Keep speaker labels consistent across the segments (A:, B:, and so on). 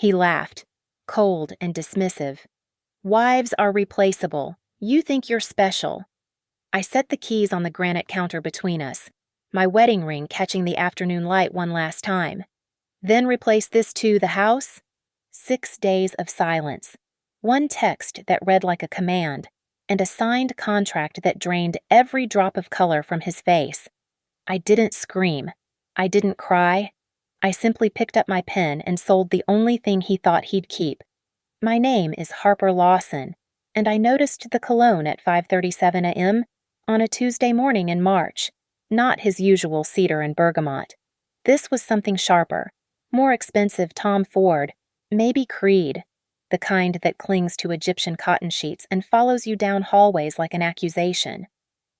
A: He laughed, cold and dismissive. Wives are replaceable. You think you're special. I set the keys on the granite counter between us, my wedding ring catching the afternoon light one last time. Then replace this to the house? 6 days of silence. One text that read like a command, and a signed contract that drained every drop of color from his face. I didn't scream. I didn't cry. I simply picked up my pen and sold the only thing he thought he'd keep. My name is Harper Lawson, and I noticed the cologne at 5:37 a.m. on a Tuesday morning in March, not his usual cedar and bergamot. This was something sharper, more expensive Tom Ford, maybe Creed, the kind that clings to Egyptian cotton sheets and follows you down hallways like an accusation.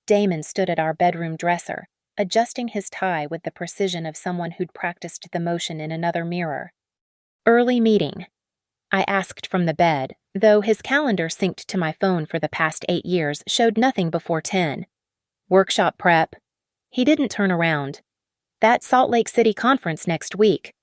A: Damon stood at our bedroom dresser, adjusting his tie with the precision of someone who'd practiced the motion in another mirror. Early meeting. I asked from the bed, though his calendar synced to my phone for the past 8 years showed nothing before 10. Workshop prep. He didn't turn around. That Salt Lake City conference next week.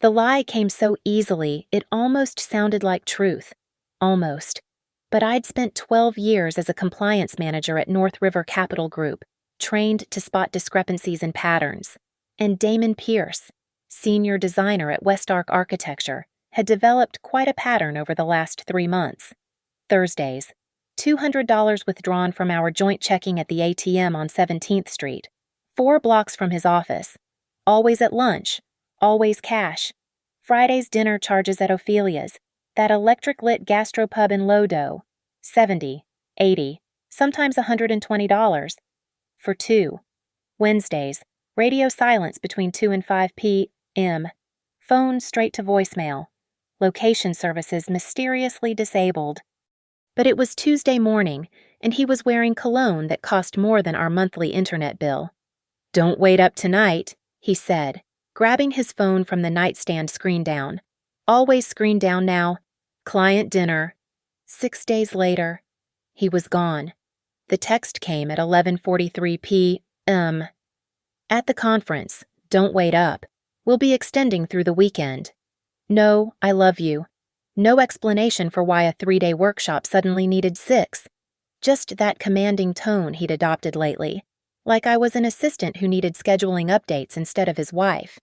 A: The lie came so easily, it almost sounded like truth. Almost. But I'd spent 12 years as a compliance manager at North River Capital Group, trained to spot discrepancies in patterns. And Damon Pierce, senior designer at Westark Architecture, had developed quite a pattern over the last 3 months. Thursdays, $200 withdrawn from our joint checking at the ATM on 17th Street, 4 blocks from his office. Always at lunch, always cash. Friday's dinner charges at Ophelia's, that electric-lit gastropub in Lodo, $70, $80, sometimes $120. For 2. Wednesdays, radio silence between 2 and 5 p.m. Phone straight to voicemail. Location services mysteriously disabled. But it was Tuesday morning, and he was wearing cologne that cost more than our monthly internet bill. "Don't wait up tonight," he said, grabbing his phone from the nightstand screen down. Always screen down now. Client dinner. 6 days later, he was gone. The text came at 11:43 p.m. At the conference, don't wait up. We'll be extending through the weekend. No, I love you. No explanation for why a 3-day workshop suddenly needed 6. Just that commanding tone he'd adopted lately, like I was an assistant who needed scheduling updates instead of his wife.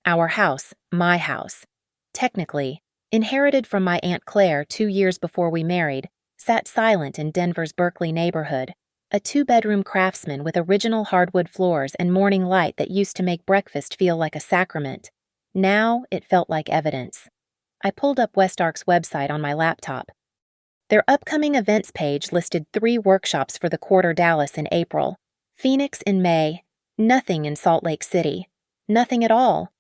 A: Our house, my house, technically, inherited from my Aunt Claire 2 years before we married, sat silent in Denver's Berkeley neighborhood, a 2-bedroom craftsman with original hardwood floors and morning light that used to make breakfast feel like a sacrament. Now it felt like evidence. I pulled up Westark's website on my laptop. Their upcoming events page listed 3 workshops for the Quarter Dallas in April, Phoenix in May, nothing in Salt Lake City, nothing at all.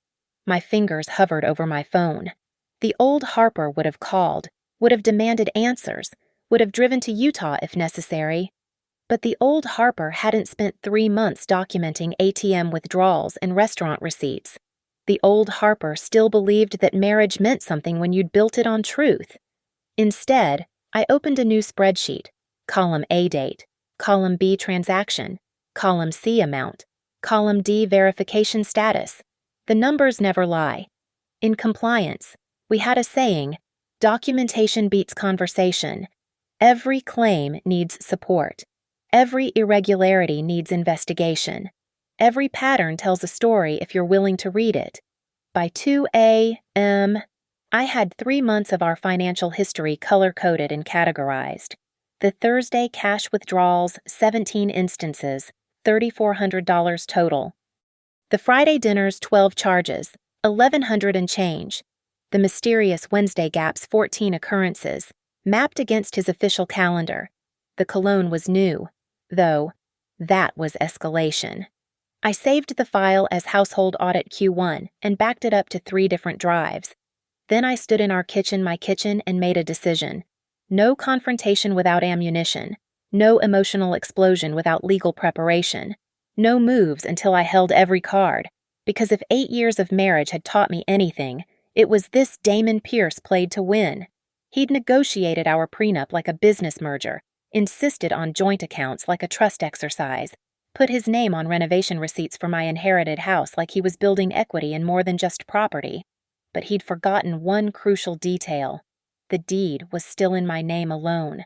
A: My fingers hovered over my phone. The old Harper would have called, would have demanded answers, would have driven to Utah if necessary. But the old Harper hadn't spent 3 months documenting ATM withdrawals and restaurant receipts. The old Harper still believed that marriage meant something when you'd built it on truth. Instead, I opened a new spreadsheet, column A date, column B transaction, column C amount, column D verification status. The numbers never lie. In compliance, we had a saying, documentation beats conversation. Every claim needs support. Every irregularity needs investigation. Every pattern tells a story if you're willing to read it. By 2 a.m., I had 3 months of our financial history color-coded and categorized. The Thursday cash withdrawals, 17 instances, $3,400 total. The Friday dinners, 12 charges, $1,100 and change. The mysterious Wednesday gaps, 14 occurrences, mapped against his official calendar. The cologne was new, though that was escalation. I saved the file as Household Audit Q1 and backed it up to 3 different drives. Then I stood in my kitchen, and made a decision. No confrontation without ammunition. No emotional explosion without legal preparation. No moves until I held every card. Because if 8 years of marriage had taught me anything, it was this Damon Pierce played to win. He'd negotiated our prenup like a business merger, insisted on joint accounts like a trust exercise, put his name on renovation receipts for my inherited house like he was building equity in more than just property. but he'd forgotten one crucial detail. The deed was still in my name alone.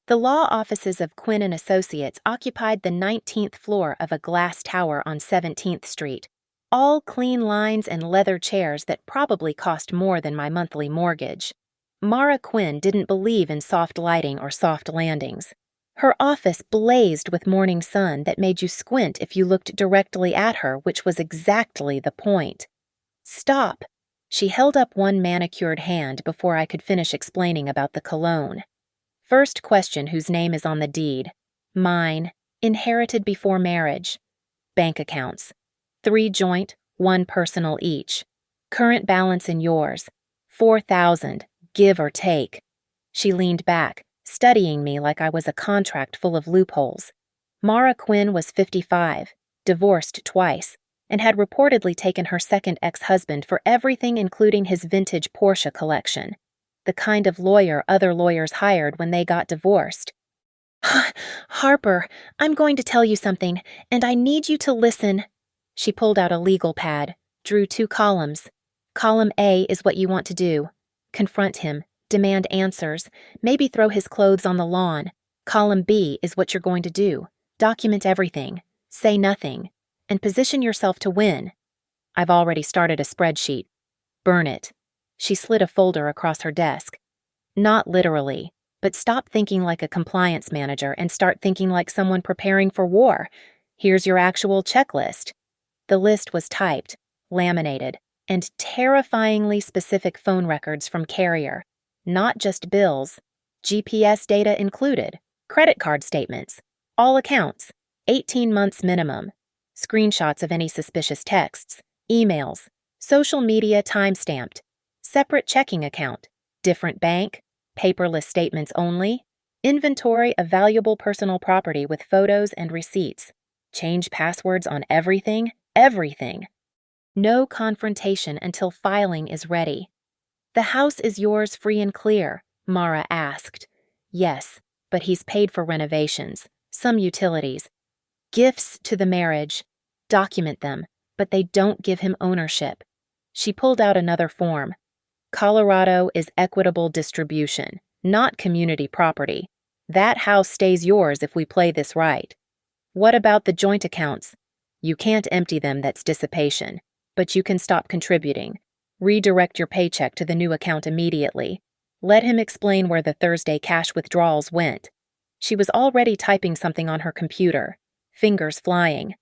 A: The law offices of Quinn and Associates occupied the 19th floor of a glass tower on 17th Street, all clean lines and leather chairs that probably cost more than my monthly mortgage. Mara Quinn didn't believe in soft lighting or soft landings. Her office blazed with morning sun that made you squint if you looked directly at her, which was exactly the point. "Stop!" She held up one manicured hand before I could finish explaining about the cologne. "First question whose name is on the deed. Mine. Inherited before marriage. Bank accounts. 3 joint, 1 personal each. Current balance in yours. 4,000, give or take." She leaned back, studying me like I was a contract full of loopholes. Mara Quinn was 55, divorced twice, and had reportedly taken her second ex-husband for everything including his vintage Porsche collection. The kind of lawyer other lawyers hired when they got divorced. "Harper, I'm going to tell you something, and I need you to listen." She pulled out a legal pad, drew 2 columns. Column A is what you want to do. Confront him, demand answers, maybe throw his clothes on the lawn. Column B is what you're going to do. Document everything, say nothing, and position yourself to win. I've already started a spreadsheet. Burn it. She slid a folder across her desk. Not literally, but stop thinking like a compliance manager and start thinking like someone preparing for war. Here's your actual checklist. The list was typed, laminated, and terrifyingly specific phone records from carrier. Not just bills, GPS data included, credit card statements, all accounts, 18 months minimum, screenshots of any suspicious texts, emails, social media time-stamped, separate checking account, different bank, paperless statements only, inventory of valuable personal property with photos and receipts, change passwords on everything. No confrontation until filing is ready. "The house is yours free and clear," Mara asked. "Yes, but he's paid for renovations, some utilities. Gifts to the marriage. Document them, but they don't give him ownership." She pulled out another form. "Colorado is equitable distribution, not community property. That house stays yours if we play this right. What about the joint accounts? You can't empty them, that's dissipation, but you can stop contributing. Redirect your paycheck to the new account immediately. Let him explain where the Thursday cash withdrawals went." She was already typing something on her computer, fingers flying.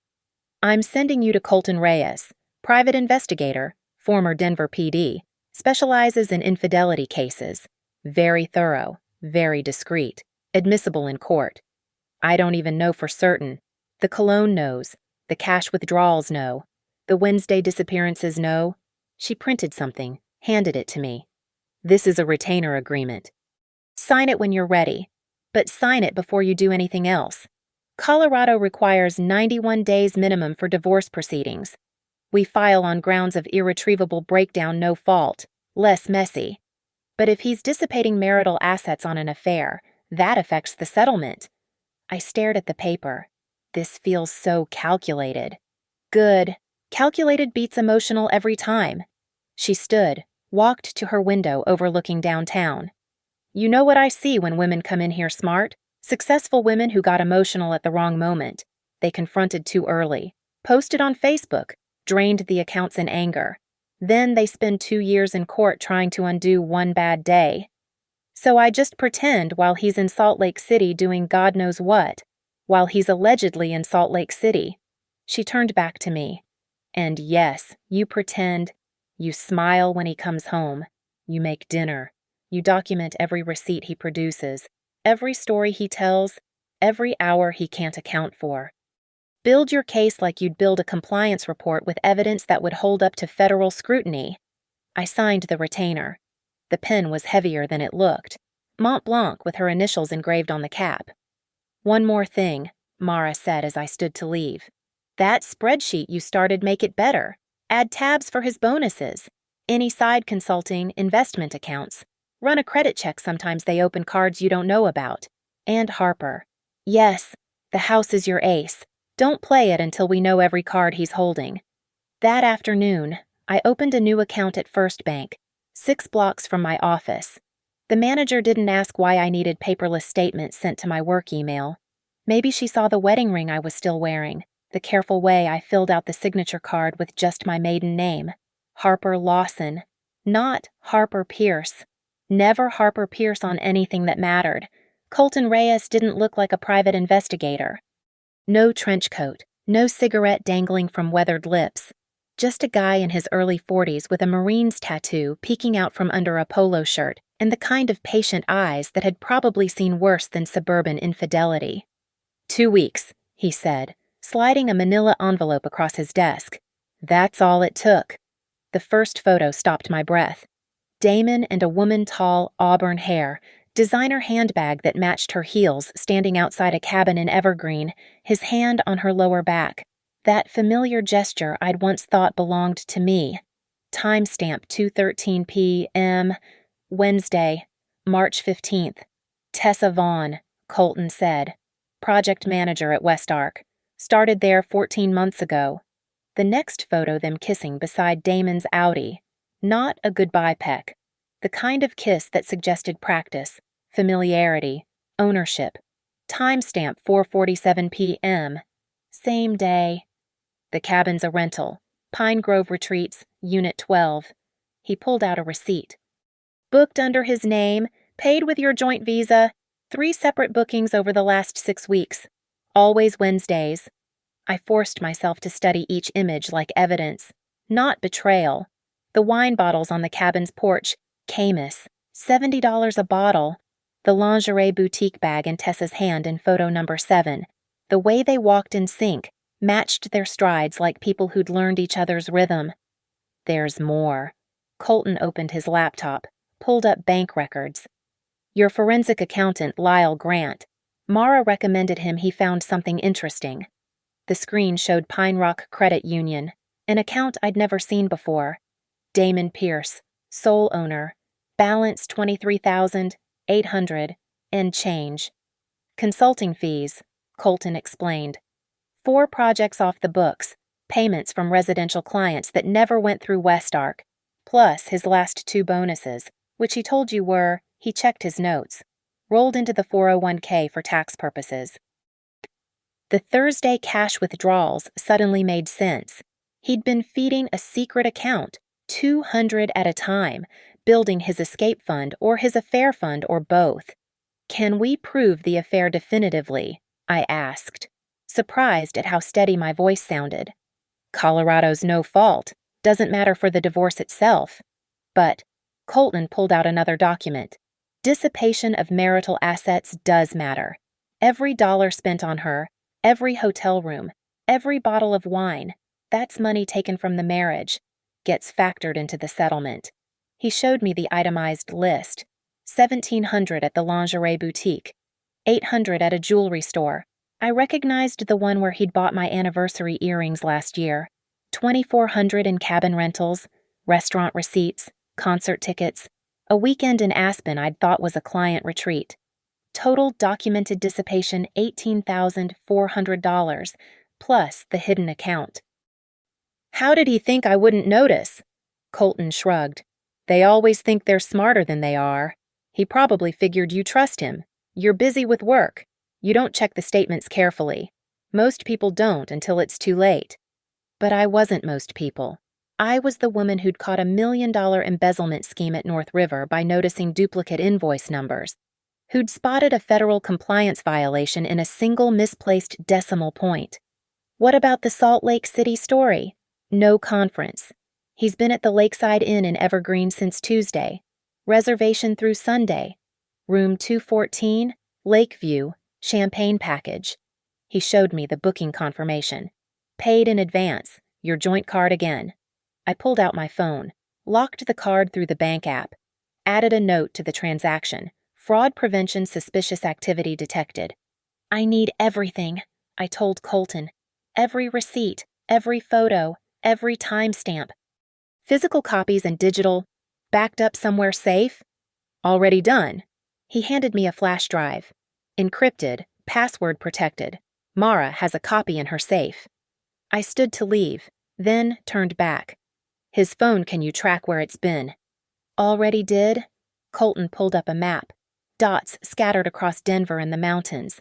A: "I'm sending you to Colton Reyes, private investigator, former Denver PD, specializes in infidelity cases. Very thorough, very discreet, admissible in court. I don't even know for certain. The cologne knows. The cash withdrawals know. The Wednesday disappearances know." She printed something, handed it to me. "This is a retainer agreement. Sign it when you're ready, but sign it before you do anything else. Colorado requires 91 days minimum for divorce proceedings. We file on grounds of irretrievable breakdown, no fault, less messy. But if he's dissipating marital assets on an affair, that affects the settlement." I stared at the paper. This feels so calculated. Good. Calculated beats emotional every time. She stood, walked to her window overlooking downtown. "You know what I see when women come in here smart? Successful women who got emotional at the wrong moment. They confronted too early, posted on Facebook, drained the accounts in anger. Then they spend 2 years in court trying to undo one bad day. So I just pretend while he's in Salt Lake City doing God knows what, while he's allegedly in Salt Lake City." She turned back to me. "And yes, you pretend. You smile when he comes home. You make dinner. You document every receipt he produces, every story he tells, every hour he can't account for. Build your case like you'd build a compliance report with evidence that would hold up to federal scrutiny." I signed the retainer. The pen was heavier than it looked. Mont Blanc with her initials engraved on the cap. "One more thing," Mara said as I stood to leave. "That spreadsheet you started, make it better. Add tabs for his bonuses. Any side consulting, investment accounts. Run a credit check, sometimes they open cards you don't know about. And Harper. Yes, the house is your ace. Don't play it until we know every card he's holding." That afternoon, I opened a new account at First Bank, 6 blocks from my office. The manager didn't ask why I needed paperless statements sent to my work email. Maybe she saw the wedding ring I was still wearing, the careful way I filled out the signature card with just my maiden name, Harper Lawson, not Harper Pierce. Never Harper Pierce on anything that mattered. Colton Reyes didn't look like a private investigator. No trench coat, no cigarette dangling from weathered lips. Just a guy in his early 40s with a Marine's tattoo peeking out from under a polo shirt and the kind of patient eyes that had probably seen worse than suburban infidelity. 2 weeks, he said, sliding a manila envelope across his desk. That's all it took. The first photo stopped my breath. Damon and a woman tall, auburn hair, designer handbag that matched her heels standing outside a cabin in Evergreen, his hand on her lower back. That familiar gesture I'd once thought belonged to me. Timestamp 2:13 p.m., Wednesday, March 15th. Tessa Vaughn, Colton said. Project manager at West Ark. Started there 14 months ago. The next photo, them kissing beside Damon's Audi. Not a goodbye peck. The kind of kiss that suggested practice, familiarity, ownership. Timestamp 4:47 p.m. Same day. The cabin's a rental. Pine Grove Retreats, Unit 12. He pulled out a receipt. Booked under his name, paid with your joint visa, 3 separate bookings over the last 6 weeks. Always Wednesdays. I forced myself to study each image like evidence, not betrayal. The wine bottles on the cabin's porch, Camus, $70 a bottle. The lingerie boutique bag in Tessa's hand in photo number 7. The way they walked in sync, matched their strides like people who'd learned each other's rhythm. There's more. Colton opened his laptop, pulled up bank records. Your forensic accountant, Lyle Grant. Mara recommended him. He found something interesting. The screen showed Pine Rock Credit Union, an account I'd never seen before. Damon Pierce, sole owner. Balance $23,800 and change. Consulting fees, Colton explained. 4 projects off the books, payments from residential clients that never went through West Ark, plus his last 2 bonuses, which he told you were, he checked his notes, rolled into the 401k for tax purposes. The Thursday cash withdrawals suddenly made sense. He'd been feeding a secret account, 200 at a time, building his escape fund or his affair fund or both. Can we prove the affair definitively? I asked, surprised at how steady my voice sounded. Colorado's no fault. Doesn't matter for the divorce itself. But Colton pulled out another document. Dissipation of marital assets does matter. Every dollar spent on her, every hotel room, every bottle of wine, that's money taken from the marriage, gets factored into the settlement. He showed me the itemized list. $1,700 at the lingerie boutique, $800 at a jewelry store. I recognized the one where he'd bought my anniversary earrings last year. $2,400 in cabin rentals, restaurant receipts, concert tickets, a weekend in Aspen I'd thought was a client retreat. Total documented dissipation $18,400, plus the hidden account. How did he think I wouldn't notice? Colton shrugged. They always think they're smarter than they are. He probably figured you trust him. You're busy with work. You don't check the statements carefully. Most people don't until it's too late. But I wasn't most people. I was the woman who'd caught $1 million embezzlement scheme at North River by noticing duplicate invoice numbers, who'd spotted a federal compliance violation in a single misplaced decimal point. What about the Salt Lake City story? No conference. He's been at the Lakeside Inn in Evergreen since Tuesday. Reservation through Sunday. Room 214, Lakeview, champagne package. He showed me the booking confirmation. Paid in advance, your joint card again. I pulled out my phone, locked the card through the bank app, added a note to the transaction. Fraud prevention, suspicious activity detected. I need everything, I told Colton. Every receipt, every photo, every timestamp. Physical copies and digital, backed up somewhere safe? Already done. He handed me a flash drive. Encrypted, password protected. Mara has a copy in her safe. I stood to leave, then turned back. His phone, can you track where it's been? Already did? Colton pulled up a map. Dots scattered across Denver and the mountains.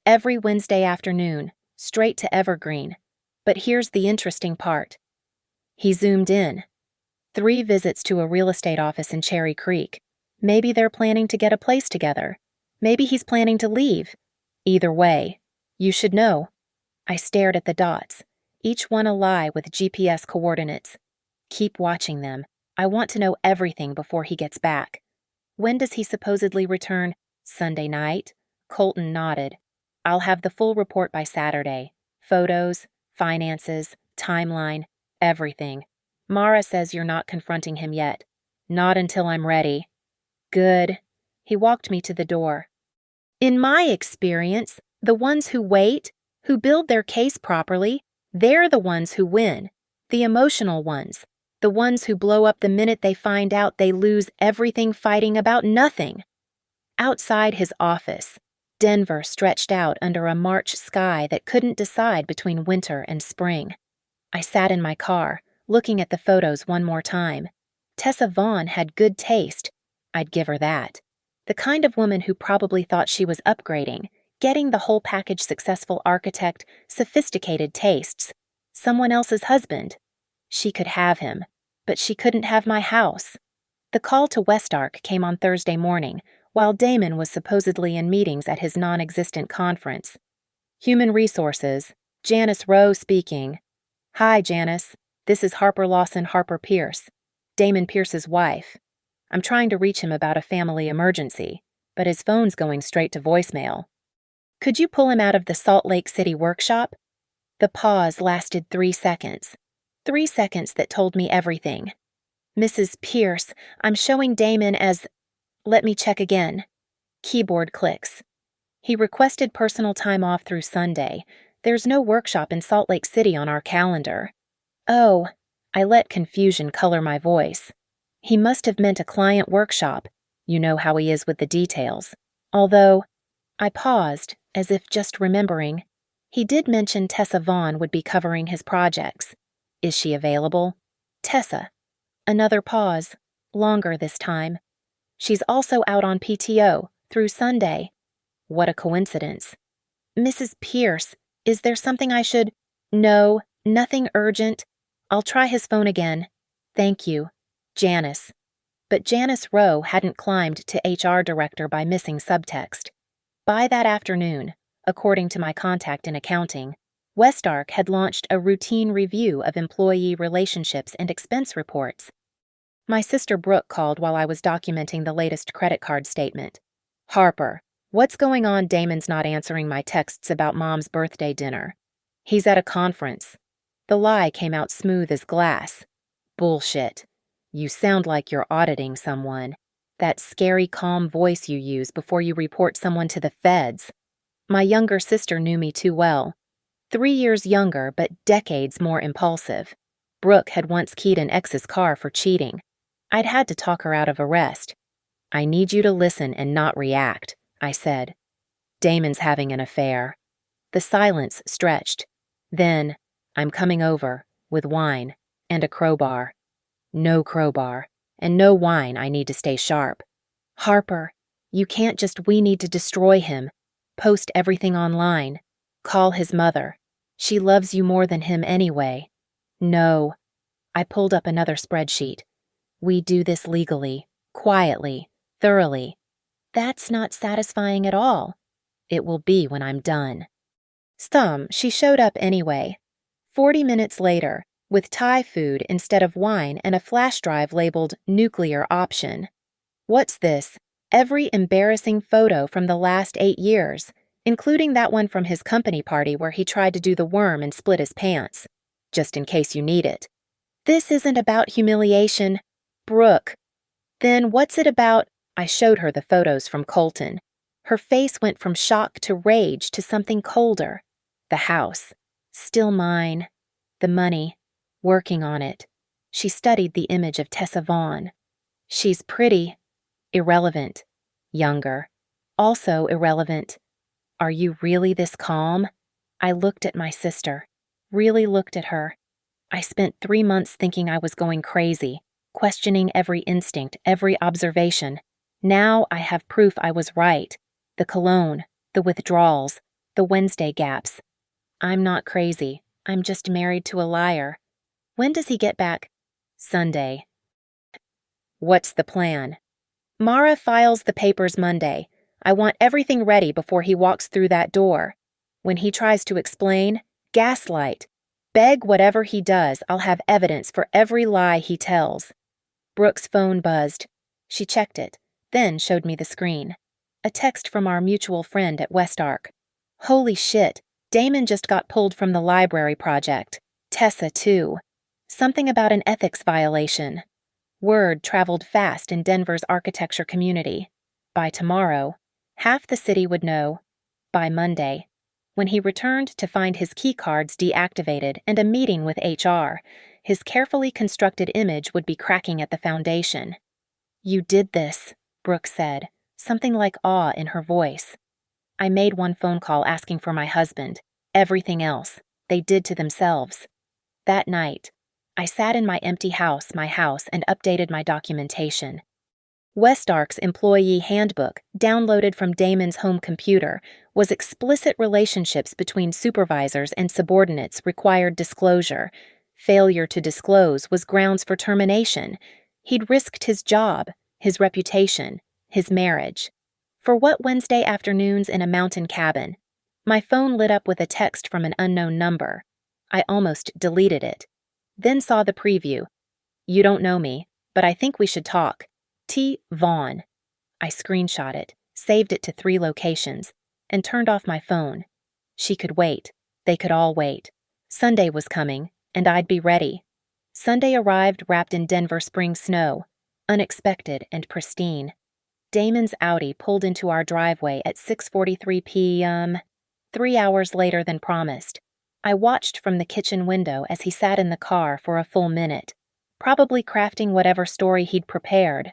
A: Every Wednesday afternoon, straight to Evergreen. But here's the interesting part. He zoomed in. 3 visits to a real estate office in Cherry Creek. Maybe they're planning to get a place together. Maybe he's planning to leave. Either way, you should know. I stared at the dots, each one a lie with GPS coordinates. Keep watching them. I want to know everything before he gets back. When does he supposedly return? Sunday night? Colton nodded. I'll have the full report by Saturday. Photos, finances, timeline, everything. Mara says you're not confronting him yet. Not until I'm ready. Good. He walked me to the door. In my experience, the ones who wait, who build their case properly, they're the ones who win. The emotional ones. The ones who blow up the minute they find out they lose everything fighting about nothing. Outside his office, Denver stretched out under a March sky that couldn't decide between winter and spring. I sat in my car, looking at the photos one more time. Tessa Vaughn had good taste. I'd give her that. The kind of woman who probably thought she was upgrading, getting the whole package: successful architect, sophisticated tastes. Someone else's husband. She could have him, but she couldn't have my house. The call to Westark came on Thursday morning, while Damon was supposedly in meetings at his non-existent conference. Human Resources, Janice Rowe speaking. Hi, Janice. This is Harper Lawson Harper Pierce, Damon Pierce's wife. I'm trying to reach him about a family emergency, but his phone's going straight to voicemail. Could you pull him out of the Salt Lake City workshop? The pause lasted 3 seconds. 3 seconds that told me everything. Mrs. Pierce, I'm showing Damon as... Let me check again. Keyboard clicks. He requested personal time off through Sunday. There's no workshop in Salt Lake City on our calendar. Oh, I let confusion color my voice. He must have meant a client workshop. You know how he is with the details. Although, I paused, as if just remembering. He did mention Tessa Vaughn would be covering his projects. Is she available? Tessa. Another pause. Longer this time. She's also out on PTO, through Sunday. What a coincidence. Mrs. Pierce, is there something I should... No, nothing urgent. I'll try his phone again. Thank you. Janice. But Janice Rowe hadn't climbed to HR director by missing subtext. By that afternoon, according to my contact in accounting, Westark had launched a routine review of employee relationships and expense reports. My sister Brooke called while I was documenting the latest credit card statement. Harper, what's going on? Damon's not answering my texts about Mom's birthday dinner. He's at a conference. The lie came out smooth as glass. Bullshit. You sound like you're auditing someone. That scary, calm voice you use before you report someone to the feds. My younger sister knew me too well. 3 years younger, but decades more impulsive. Brooke had once keyed an ex's car for cheating. I'd had to talk her out of arrest. I need you to listen and not react, I said. Damon's having an affair. The silence stretched. Then, I'm coming over, with wine, and a crowbar. No crowbar, and no wine. I need to stay sharp. Harper, you can't just... We need to destroy him. Post everything online. Call his mother. She loves you more than him anyway. No. I pulled up another spreadsheet. We do this legally, quietly, thoroughly. That's not satisfying at all. It will be when I'm done. She showed up anyway. 40 minutes later, with Thai food instead of wine and a flash drive labeled nuclear option. What's this? Every embarrassing photo from the last 8 years, including that one from his company party where he tried to do the worm and split his pants. Just in case you need it. This isn't about humiliation. Brooke. Then what's it about? I showed her the photos from Colton. Her face went from shock to rage to something colder. The house. Still mine. The money. Working on it. She studied the image of Tessa Vaughn. She's pretty. Irrelevant. Younger. Also irrelevant. Are you really this calm? I looked at my sister. Really looked at her. I spent 3 months thinking I was going crazy, questioning every instinct, every observation. Now I have proof I was right. The cologne, the withdrawals, the Wednesday gaps. I'm not crazy. I'm just married to a liar. When does he get back? Sunday. What's the plan? Mara files the papers Monday. I want everything ready before he walks through that door. When he tries to explain, gaslight. Beg whatever he does, I'll have evidence for every lie he tells. Brooke's phone buzzed. She checked it, then showed me the screen. A text from our mutual friend at Westark. Holy shit, Damon just got pulled from the library project. Tessa, too. Something about an ethics violation. Word traveled fast in Denver's architecture community. By tomorrow, half the city would know. By Monday, when he returned to find his keycards deactivated and a meeting with HR, his carefully constructed image would be cracking at the foundation. You did this, Brooke said, something like awe in her voice. I made one phone call asking for my husband. Everything else, they did to themselves. That night, I sat in my empty house, and updated my documentation. Westark's employee handbook, downloaded from Damon's home computer, was explicit relationships between supervisors and subordinates required disclosure. Failure to disclose was grounds for termination. He'd risked his job, his reputation, his marriage. For what Wednesday afternoons in a mountain cabin? My phone lit up with a text from an unknown number. I almost deleted it. Then saw the preview. You don't know me, but I think we should talk. T. Vaughn. I screenshot it, saved it to 3 locations, and turned off my phone. She could wait. They could all wait. Sunday was coming, and I'd be ready. Sunday arrived wrapped in Denver spring snow, unexpected and pristine. Damon's Audi pulled into our driveway at 6:43 p.m., 3 hours later than promised. I watched from the kitchen window as he sat in the car for a full minute, probably crafting whatever story he'd prepared.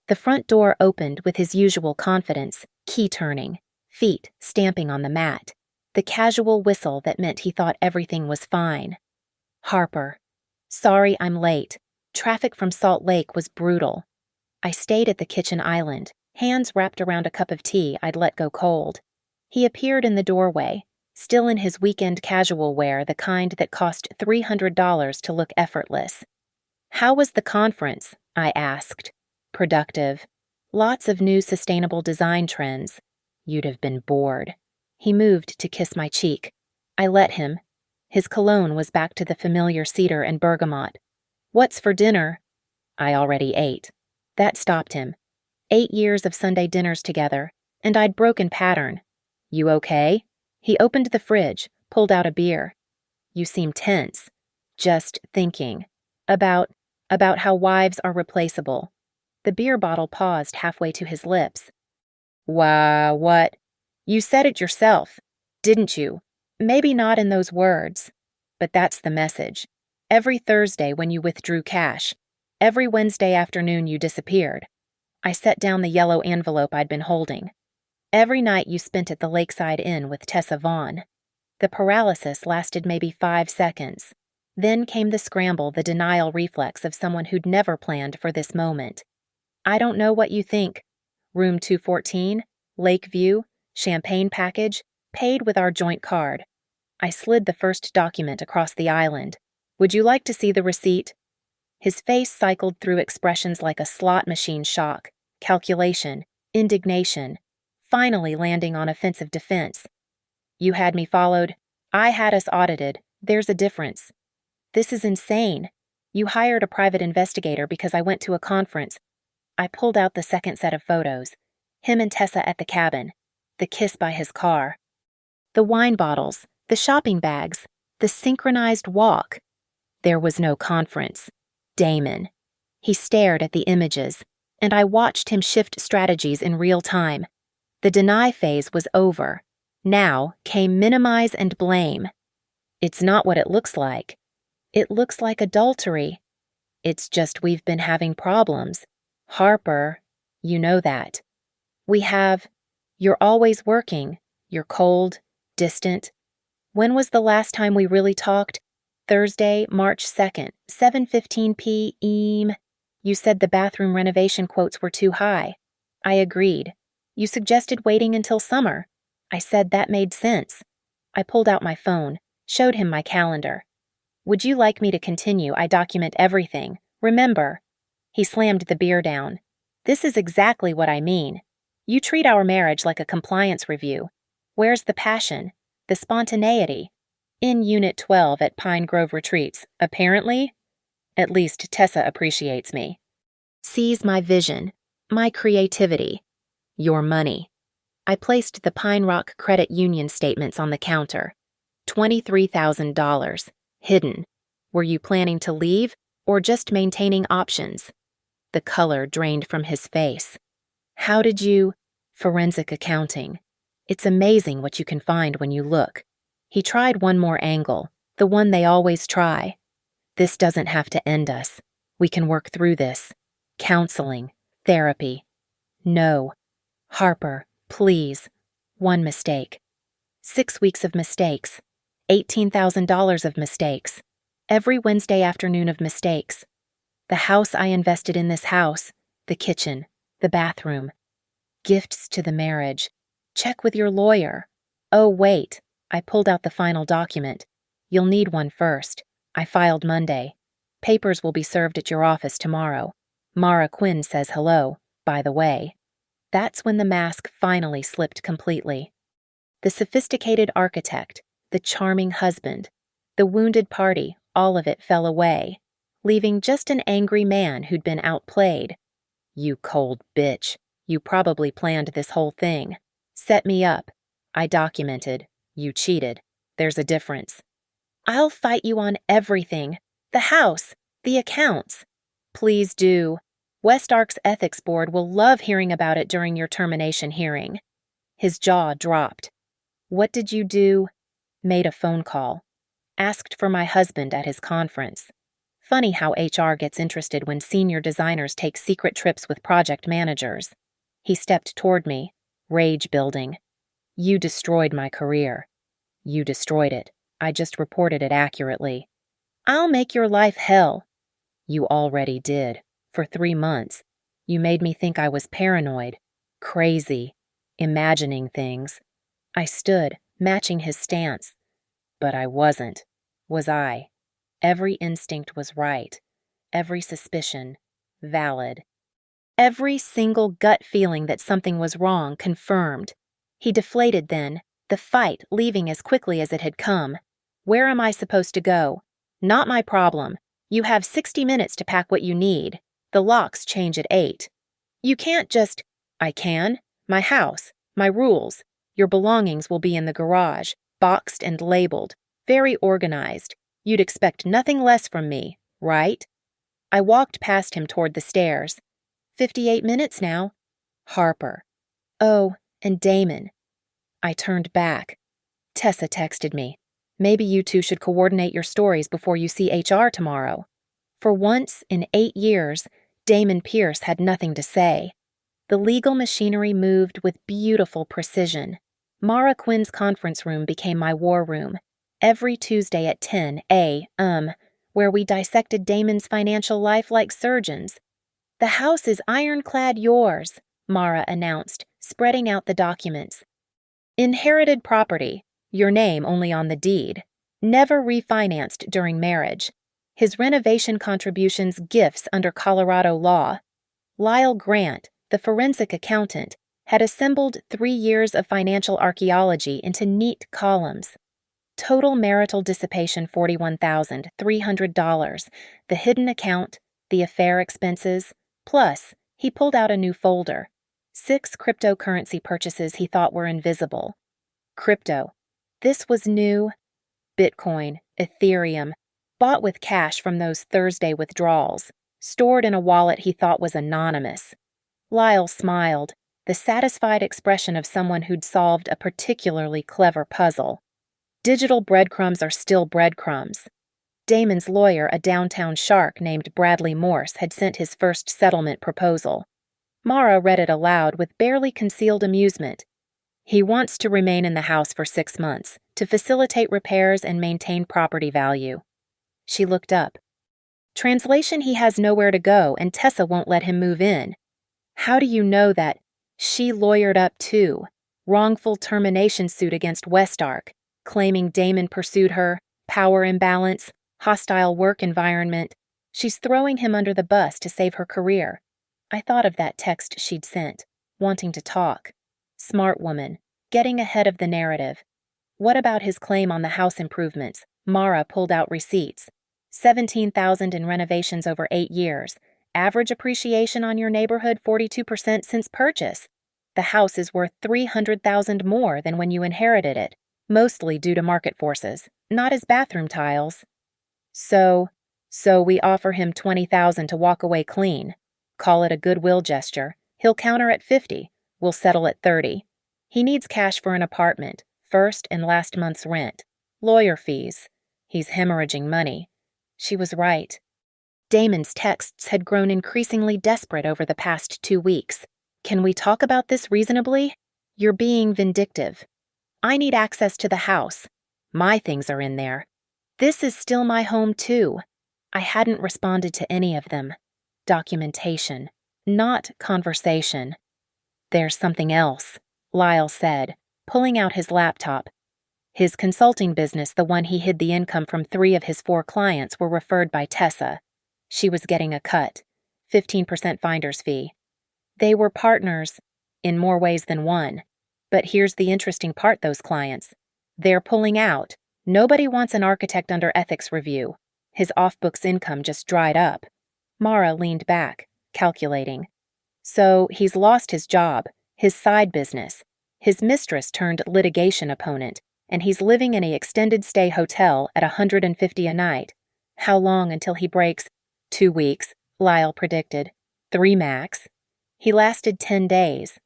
A: The front door opened with his usual confidence, key turning, feet stamping on the mat, the casual whistle that meant he thought everything was fine. Harper. Sorry I'm late. Traffic from Salt Lake was brutal. I stayed at the kitchen island, hands wrapped around a cup of tea I'd let go cold. He appeared in the doorway, still in his weekend casual wear, the kind that cost $300 to look effortless. How was the conference? I asked. Productive. Lots of new sustainable design trends. You'd have been bored. He moved to kiss my cheek. I let him. His cologne was back to the familiar cedar and bergamot. What's for dinner? I already ate. That stopped him. 8 years of Sunday dinners together, and I'd broken pattern. You okay? He opened the fridge, pulled out a beer. You seem tense. Just thinking. About how wives are replaceable. The beer bottle paused halfway to his lips. Why, what? You said it yourself, didn't you? Maybe not in those words, but that's the message. Every Thursday when you withdrew cash, every Wednesday afternoon you disappeared. I set down the yellow envelope I'd been holding. Every night you spent at the Lakeside Inn with Tessa Vaughn. The paralysis lasted maybe 5 seconds. Then came the scramble, the denial reflex of someone who'd never planned for this moment. I don't know what you think. Room 214, Lakeview, champagne package, paid with our joint card. I slid the first document across the island. Would you like to see the receipt? His face cycled through expressions like a slot machine shock, calculation, indignation, finally landing on offensive defense. You had me followed. I had us audited. There's a difference. This is insane. You hired a private investigator because I went to a conference. I pulled out the second set of photos. Him and Tessa at the cabin. The kiss by his car. The wine bottles. The shopping bags. The synchronized walk. There was no conference. Damon. He stared at the images, and I watched him shift strategies in real time. The deny phase was over. Now came minimize and blame. It's not what it looks like. It looks like adultery. It's just we've been having problems. Harper, you know that. We have. You're always working. You're cold, distant. When was the last time we really talked? Thursday, March 2nd, 7:15 p.m. You said the bathroom renovation quotes were too high. I agreed. You suggested waiting until summer. I said that made sense. I pulled out my phone, showed him my calendar. Would you like me to continue? I document everything. Remember. He slammed the beer down. This is exactly what I mean. You treat our marriage like a compliance review. Where's the passion? The spontaneity? In Unit 12 at Pine Grove Retreats, apparently. At least Tessa appreciates me. Sees my vision, my creativity, your money. I placed the Pine Rock Credit Union statements on the counter. $23,000. Hidden. Were you planning to leave or just maintaining options? The color drained from his face. How did you? Forensic accounting. It's amazing what you can find when you look. He tried one more angle, the one they always try. This doesn't have to end us. We can work through this. Counseling, therapy. No. Harper, please. One mistake. 6 weeks of mistakes. $18,000 of mistakes. Every Wednesday afternoon of mistakes. The house I invested in, this house, the kitchen, the bathroom. Gifts to the marriage. Check with your lawyer. Oh, wait. I pulled out the final document. You'll need one first. I filed Monday. Papers will be served at your office tomorrow. Mara Quinn says hello, by the way. That's when the mask finally slipped completely. The sophisticated architect, the charming husband, the wounded party, all of it fell away, leaving just an angry man who'd been outplayed. You cold bitch. You probably planned this whole thing. Set me up. I documented. You cheated. There's a difference. I'll fight you on everything. The house. The accounts. Please do. West Ark's ethics board will love hearing about it during your termination hearing. His jaw dropped. What did you do? Made a phone call. Asked for my husband at his conference. Funny how HR gets interested when senior designers take secret trips with project managers. He stepped toward me, rage building. You destroyed my career. You destroyed it. I just reported it accurately. I'll make your life hell. You already did. For 3 months. You made me think I was paranoid, crazy, imagining things. I stood, matching his stance. But I wasn't. Was I? Every instinct was right. Every suspicion, valid. Every single gut feeling that something was wrong confirmed. He deflated then, the fight leaving as quickly as it had come. Where am I supposed to go? Not my problem. You have 60 minutes to pack what you need. The locks change at 8. You can't just... I can. My house. My rules. Your belongings will be in the garage, boxed and labeled. Very organized. You'd expect nothing less from me, right? I walked past him toward the stairs. 58 minutes now. Harper. Oh, and Damon. I turned back. Tessa texted me. Maybe you two should coordinate your stories before you see HR tomorrow. For once in 8 years, Damon Pierce had nothing to say. The legal machinery moved with beautiful precision. Mara Quinn's conference room became my war room. Every Tuesday at 10 a.m., where we dissected Damon's financial life like surgeons. The house is ironclad yours, Mara announced, spreading out the documents. Inherited property, your name only on the deed. Never refinanced during marriage. His renovation contributions gifts under Colorado law. Lyle Grant, the forensic accountant, had assembled 3 years of financial archaeology into neat columns. Total marital dissipation $41,300, the hidden account, the affair expenses, plus he pulled out a new folder. 6 cryptocurrency purchases he thought were invisible. Crypto. This was new. Bitcoin, Ethereum, bought with cash from those Thursday withdrawals, stored in a wallet he thought was anonymous. Lyle smiled, the satisfied expression of someone who'd solved a particularly clever puzzle. Digital breadcrumbs are still breadcrumbs. Damon's lawyer, a downtown shark named Bradley Morse, had sent his first settlement proposal. Mara read it aloud with barely concealed amusement. He wants to remain in the house for 6 months, to facilitate repairs and maintain property value. She looked up. Translation: he has nowhere to go and Tessa won't let him move in. How do you know that? She lawyered up too. Wrongful termination suit against Westark, claiming Damon pursued her, power imbalance, hostile work environment. She's throwing him under the bus to save her career. I thought of that text she'd sent, wanting to talk. Smart woman, getting ahead of the narrative. What about his claim on the house improvements? Mara pulled out receipts. $17,000 in renovations over 8 years. Average appreciation on your neighborhood 42% since purchase. The house is worth $300,000 more than when you inherited it, mostly due to market forces, not his bathroom tiles. So we offer him $20,000 to walk away clean. Call it a goodwill gesture. He'll counter at $50. We'll settle at $30. He needs cash for an apartment, first and last month's rent, lawyer fees. He's hemorrhaging money. She was right. Damon's texts had grown increasingly desperate over the past 2 weeks. Can we talk about this reasonably? You're being vindictive. I need access to the house. My things are in there. This is still my home too. I hadn't responded to any of them. Documentation, not conversation. There's something else, Lyle said, pulling out his laptop. His consulting business, the one he hid the income from 3 of his 4 clients, were referred by Tessa. She was getting a cut, 15% finder's fee. They were partners, in more ways than one. But here's the interesting part, those clients. They're pulling out. Nobody wants an architect under ethics review. His off-books income just dried up. Mara leaned back, calculating. So he's lost his job, his side business. His mistress turned litigation opponent, and he's living in an extended-stay hotel at $150 a night. How long until he breaks? 2 weeks, Lyle predicted. 3 max. He lasted 10 days.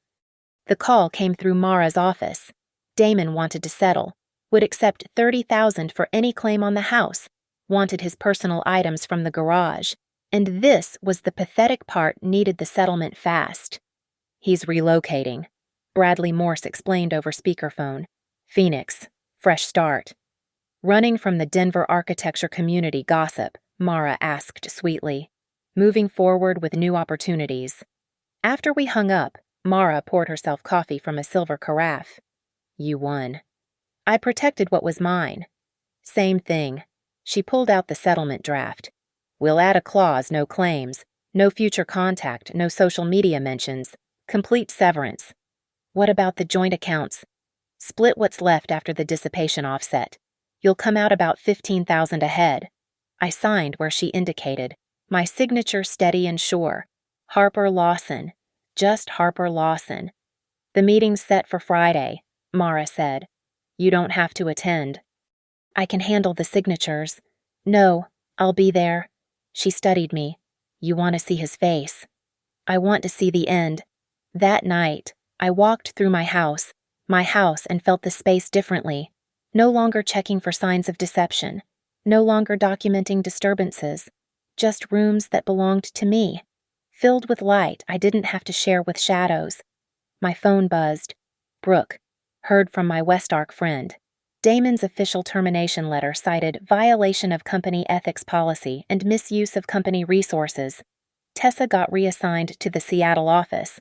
A: The call came through Mara's office. Damon wanted to settle, would accept $30,000 for any claim on the house, wanted his personal items from the garage, and this was the pathetic part, needed the settlement fast. He's relocating, Bradley Morse explained over speakerphone. Phoenix, fresh start. Running from the Denver architecture community gossip, Mara asked sweetly, moving forward with new opportunities. After we hung up, Mara poured herself coffee from a silver carafe. You won. I protected what was mine. Same thing. She pulled out the settlement draft. We'll add a clause, no claims, no future contact, no social media mentions, complete severance. What about the joint accounts? Split what's left after the dissipation offset. You'll come out about $15,000 ahead. I signed where she indicated, my signature steady and sure. Harper Lawson. Just Harper Lawson. The meeting's set for Friday, Mara said. You don't have to attend. I can handle the signatures. No, I'll be there. She studied me. You want to see his face. I want to see the end. That night, I walked through my house, and felt the space differently. No longer checking for signs of deception. No longer documenting disturbances. Just rooms that belonged to me. Filled with light I didn't have to share with shadows. My phone buzzed. Brooke. Heard from my Westark friend. Damon's official termination letter cited violation of company ethics policy and misuse of company resources. Tessa got reassigned to the Seattle office.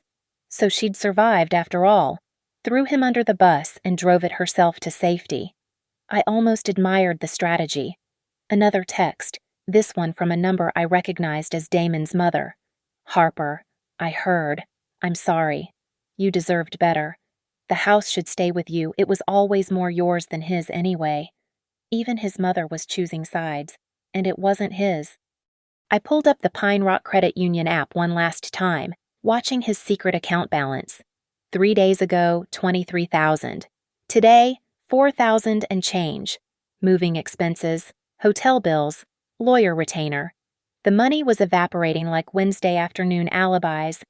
A: So she'd survived after all. Threw him under the bus and drove it herself to safety. I almost admired the strategy. Another text, this one from a number I recognized as Damon's mother. Harper, I heard. I'm sorry. You deserved better. The house should stay with you. It was always more yours than his anyway. Even his mother was choosing sides, and it wasn't his. I pulled up the Pine Rock Credit Union app one last time, watching his secret account balance. 3 days ago, $23,000. Today, $4,000 and change. Moving expenses, hotel bills, lawyer retainer. The money was evaporating like Wednesday afternoon alibis.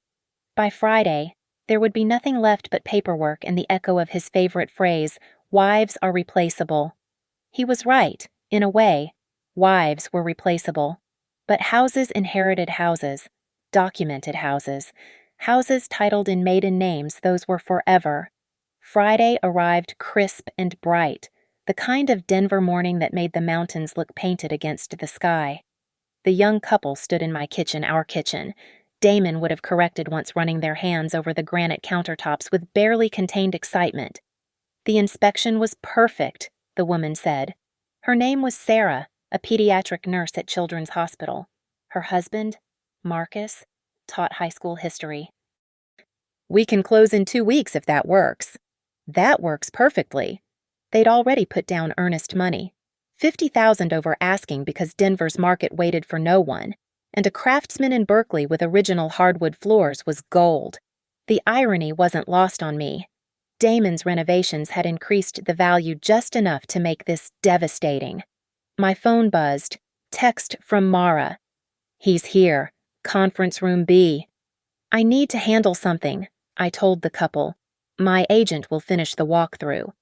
A: By Friday, there would be nothing left but paperwork and the echo of his favorite phrase, wives are replaceable. He was right, in a way. Wives were replaceable. But houses inherited houses, documented houses, houses titled in maiden names, those were forever. Friday arrived crisp and bright, the kind of Denver morning that made the mountains look painted against the sky. The young couple stood in my kitchen, our kitchen. Damon would have corrected once running their hands over the granite countertops with barely contained excitement. The inspection was perfect, the woman said. Her name was Sarah, a pediatric nurse at Children's Hospital. Her husband, Marcus, taught high school history. "We can close in 2 weeks if that works." "That works perfectly." They'd already put down earnest money, $50,000 over asking because Denver's market waited for no one, and a craftsman in Berkeley with original hardwood floors was gold. The irony wasn't lost on me. Damon's renovations had increased the value just enough to make this devastating. My phone buzzed. Text from Mara. "He's here. Conference room B." "I need to handle something," I told the couple. "My agent will finish the walkthrough."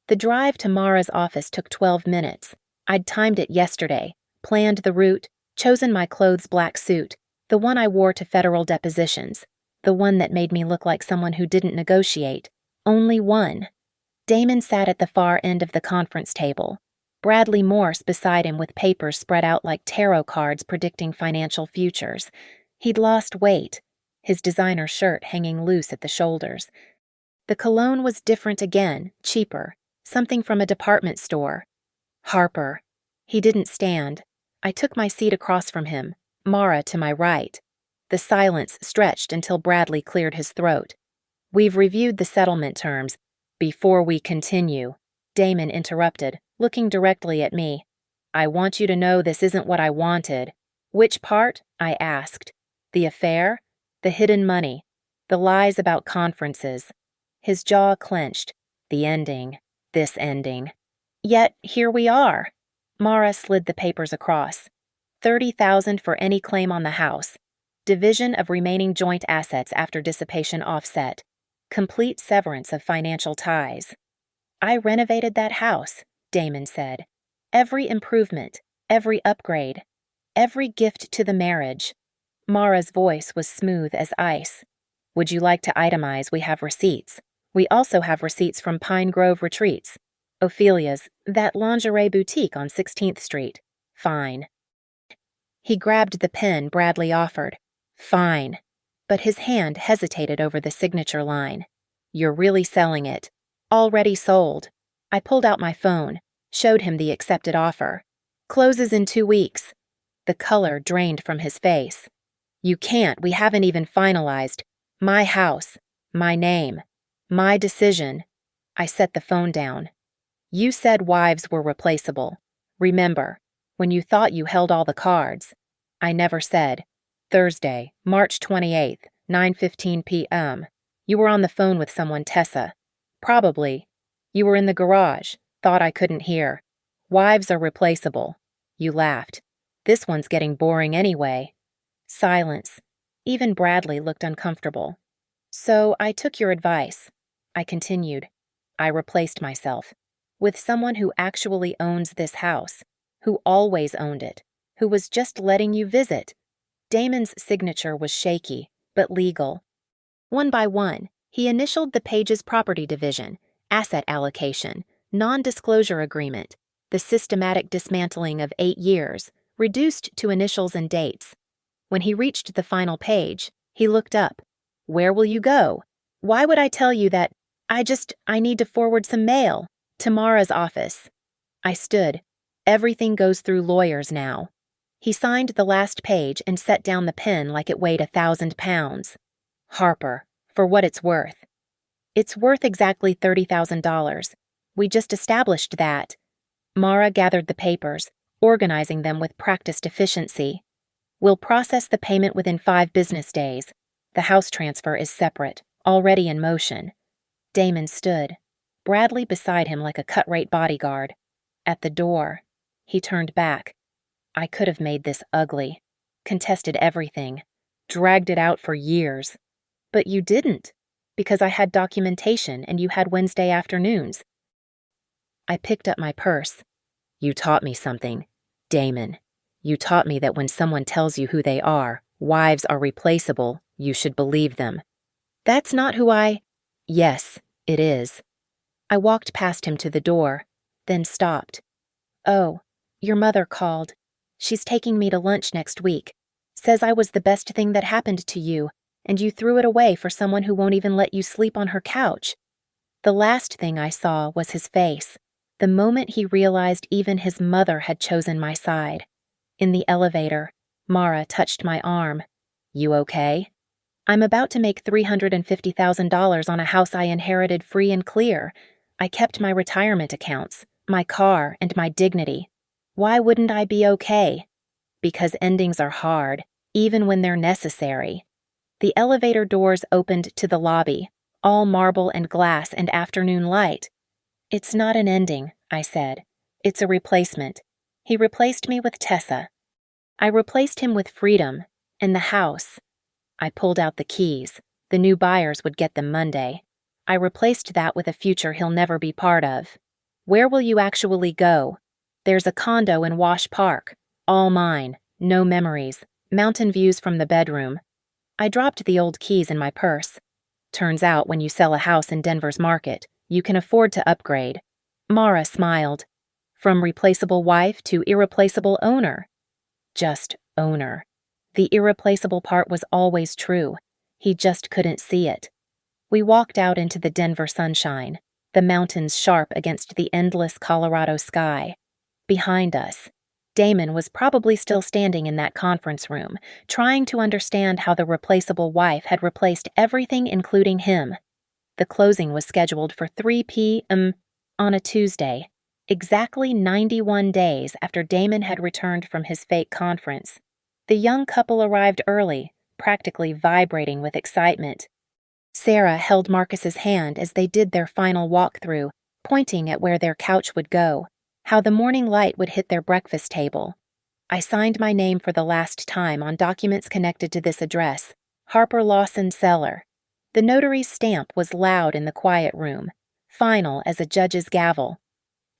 A: The drive to Mara's office took 12 minutes. I'd timed it yesterday, planned the route, chosen my clothes black suit, the one I wore to federal depositions, the one that made me look like someone who didn't negotiate. Only one. Damon sat at the far end of the conference table, Bradley Morse beside him with papers spread out like tarot cards predicting financial futures. He'd lost weight, his designer shirt hanging loose at the shoulders. The cologne was different again, cheaper, something from a department store. Harper. He didn't stand. I took my seat across from him, Mara to my right. The silence stretched until Bradley cleared his throat. "We've reviewed the settlement terms. Before we continue," Damon interrupted, looking directly at me. "I want you to know this isn't what I wanted." "Which part?" I asked. "The affair? The hidden money? The lies about conferences?" His jaw clenched. "The ending. This ending." "Yet here we are." Mara slid the papers across. $30,000 for any claim on the house. Division of remaining joint assets after dissipation offset. Complete severance of financial ties. "I renovated that house," Damon said. "Every improvement, every upgrade, every gift to the marriage." Mara's voice was smooth as ice. "Would you like to itemize? We have receipts. We also have receipts from Pine Grove Retreats. Ophelia's, that lingerie boutique on 16th Street. Fine." He grabbed the pen Bradley offered. "Fine." But his hand hesitated over the signature line. "You're really selling it. Already sold." I pulled out my phone, showed him the accepted offer. "Closes in 2 weeks." The color drained from his face. "You can't, we haven't even finalized. My house, my name, my decision." I set the phone down. "You said wives were replaceable. Remember, when you thought you held all the cards." I never said. "Thursday, March 28th, 9:15 p.m. You were on the phone with someone, Tessa." "Probably. You were in the garage. Thought I couldn't hear. Wives are replaceable." You laughed. "This one's getting boring anyway." Silence. Even Bradley looked uncomfortable. "So I took your advice." I continued. "I replaced myself with someone who actually owns this house, who always owned it, who was just letting you visit." Damon's signature was shaky, but legal. One by one, he initialed the page's property division, asset allocation, non-disclosure agreement, the systematic dismantling of 8 years, reduced to initials and dates. When he reached the final page, he looked up. "Where will you go?" "Why would I tell you that? I need to forward some mail. To Mara's office." I stood. "Everything goes through lawyers now." He signed the last page and set down the pen like it weighed 1,000 pounds. "Harper, for what it's worth." "It's worth exactly $30,000. We just established that." Mara gathered the papers, organizing them with practiced efficiency. "We'll process the payment within 5 business days. The house transfer is separate, already in motion." Damon stood, Bradley beside him like a cut-rate bodyguard. At the door, he turned back. "I could have made this ugly, contested everything, dragged it out for years. But you didn't, because I had documentation and you had Wednesday afternoons." I picked up my purse. "You taught me something, Damon. You taught me that when someone tells you who they are, wives are replaceable, you should believe them." "That's not who I—" "Yes, it is." I walked past him to the door. then stopped. "Oh, your mother called. She's taking me to lunch next week. Says I was the best thing that happened to you, and you threw it away for someone who won't even let you sleep on her couch." The last thing I saw was his face, the moment he realized even his mother had chosen my side. In the elevator, Mara touched my arm. "You okay?" "I'm about to make $350,000 on a house I inherited free and clear. I kept my retirement accounts, my car, and my dignity. Why wouldn't I be okay?" "Because endings are hard, even when they're necessary." The elevator doors opened to the lobby, all marble and glass and afternoon light. "It's not an ending," I said. "It's a replacement. He replaced me with Tessa. I replaced him with freedom, and the house." I pulled out the keys. The new buyers would get them Monday. "I replaced that with a future he'll never be part of." "Where will you actually go?" "There's a condo in Wash Park. All mine. No memories. Mountain views from the bedroom." I dropped the old keys in my purse. "Turns out when you sell a house in Denver's market, you can afford to upgrade." Mara smiled. "From replaceable wife to irreplaceable owner." Just owner. The irreplaceable part was always true. He just couldn't see it. We walked out into the Denver sunshine, the mountains sharp against the endless Colorado sky. Behind us, Damon was probably still standing in that conference room, trying to understand how the replaceable wife had replaced everything including him. The closing was scheduled for 3 p.m. on a Tuesday, exactly 91 days after Damon had returned from his fake conference. The young couple arrived early, practically vibrating with excitement. Sarah held Marcus's hand as they did their final walkthrough, pointing at where their couch would go, how the morning light would hit their breakfast table. I signed my name for the last time on documents connected to this address, Harper Lawson Cellar. The notary's stamp was loud in the quiet room, final as a judge's gavel.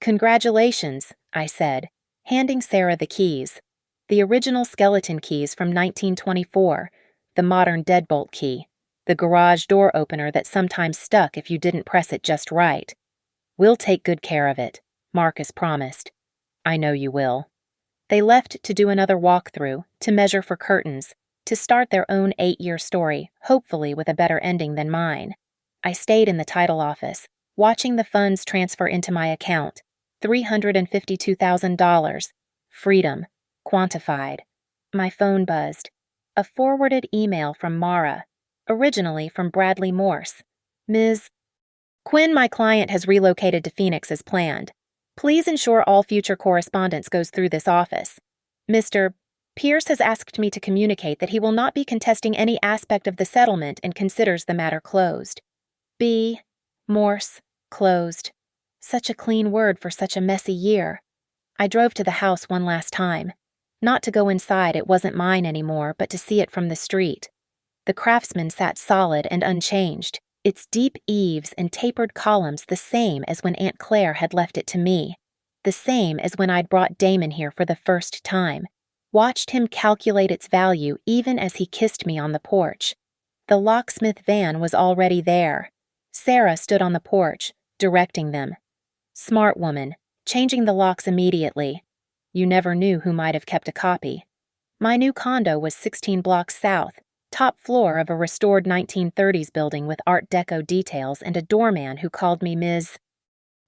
A: "Congratulations," I said, handing Sarah the keys. The original skeleton keys from 1924, the modern deadbolt key, the garage door opener that sometimes stuck if you didn't press it just right. "We'll take good care of it," Marcus promised. "I know you will." They left to do another walkthrough, to measure for curtains, to start their own 8-year story, hopefully with a better ending than mine. I stayed in the title office, watching the funds transfer into my account. $352,000. Freedom. Quantified. My phone buzzed. A forwarded email from Mara, originally from Bradley Morse. "Ms. Quinn, my client has relocated to Phoenix as planned. Please ensure all future correspondence goes through this office. Mr. Pierce has asked me to communicate that he will not be contesting any aspect of the settlement and considers the matter closed. B. Morse. Closed." Such a clean word for such a messy year. I drove to the house one last time. Not to go inside, it wasn't mine anymore, but to see it from the street. The Craftsman sat solid and unchanged, its deep eaves and tapered columns the same as when Aunt Claire had left it to me, the same as when I'd brought Damon here for the first time, watched him calculate its value even as he kissed me on the porch. The locksmith van was already there. Sarah stood on the porch, directing them. Smart woman, changing the locks immediately. You never knew who might have kept a copy. My new condo was 16 blocks south, top floor of a restored 1930s building with Art Deco details and a doorman who called me Ms.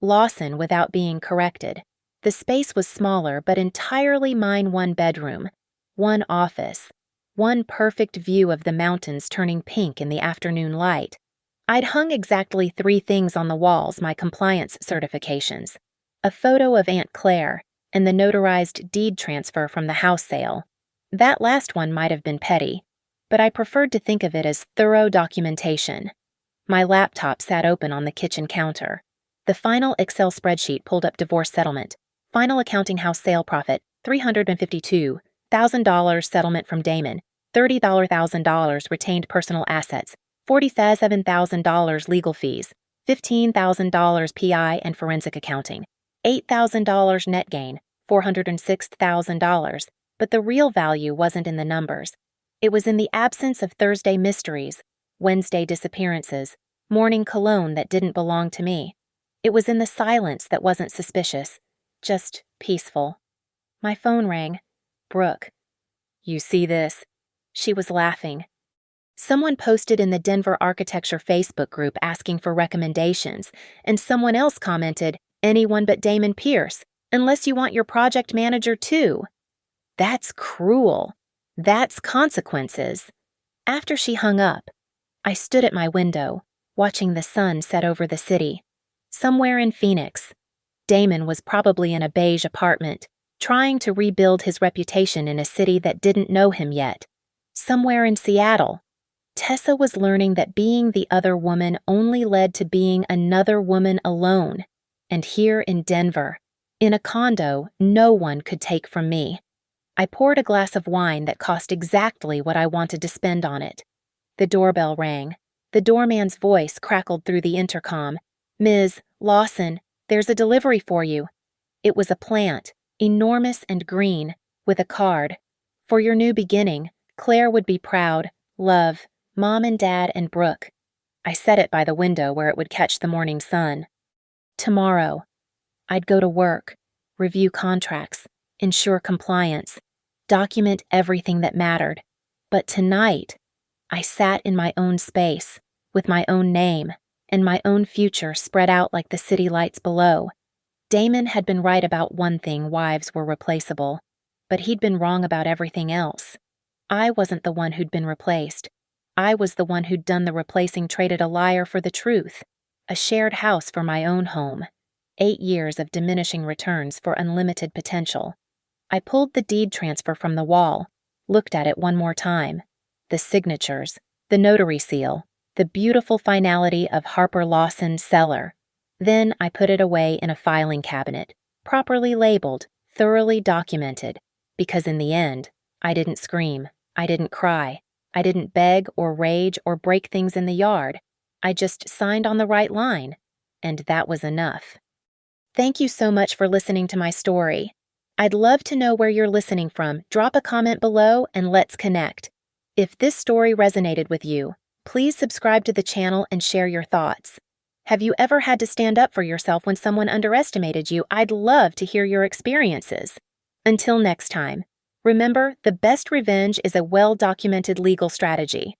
A: Lawson without being corrected. The space was smaller but entirely mine, one bedroom, one office, one perfect view of the mountains turning pink in the afternoon light. I'd hung exactly 3 things on the walls, my compliance certifications, a photo of Aunt Claire, and the notarized deed transfer from the house sale. That last one might have been petty, but I preferred to think of it as thorough documentation. My laptop sat open on the kitchen counter. The final Excel spreadsheet pulled up divorce settlement, final accounting house sale profit, $352,000 settlement from Damon, $30,000 retained personal assets, $47,000 legal fees, $15,000 PI and forensic accounting, $8,000 net gain, $406,000, but the real value wasn't in the numbers. It was in the absence of Thursday mysteries, Wednesday disappearances, morning cologne that didn't belong to me. It was in the silence that wasn't suspicious, just peaceful. My phone rang. Brooke. You see this? She was laughing. Someone posted in the Denver Architecture Facebook group asking for recommendations, and someone else commented, anyone but Damon Pierce, unless you want your project manager too. That's cruel. That's consequences. After she hung up, I stood at my window, watching the sun set over the city. Somewhere in Phoenix, Damon was probably in a beige apartment, trying to rebuild his reputation in a city that didn't know him yet. Somewhere in Seattle, Tessa was learning that being the other woman only led to being another woman alone. And here in Denver, in a condo no one could take from me. I poured a glass of wine that cost exactly what I wanted to spend on it. The doorbell rang. The doorman's voice crackled through the intercom. Ms. Lawson, there's a delivery for you. It was a plant, enormous and green, with a card. For your new beginning, Claire would be proud. Love, Mom and Dad and Brooke. I set it by the window where it would catch the morning sun. Tomorrow, I'd go to work, review contracts, ensure compliance, document everything that mattered. But tonight, I sat in my own space, with my own name, and my own future spread out like the city lights below. Damon had been right about one thing: wives were replaceable, but he'd been wrong about everything else. I wasn't the one who'd been replaced. I was the one who'd done the replacing, traded a liar for the truth, a shared house for my own home, 8 years of diminishing returns for unlimited potential. I pulled the deed transfer from the wall, looked at it one more time. The signatures, the notary seal, the beautiful finality of Harper Lawson, seller. Then I put it away in a filing cabinet, properly labeled, thoroughly documented, because in the end, I didn't scream, I didn't cry, I didn't beg or rage or break things in the yard. I just signed on the right line, and that was enough. Thank you so much for listening to my story. I'd love to know where you're listening from. Drop a comment below and let's connect. If this story resonated with you, please subscribe to the channel and share your thoughts. Have you ever had to stand up for yourself when someone underestimated you? I'd love to hear your experiences. Until next time, remember, the best revenge is a well-documented legal strategy.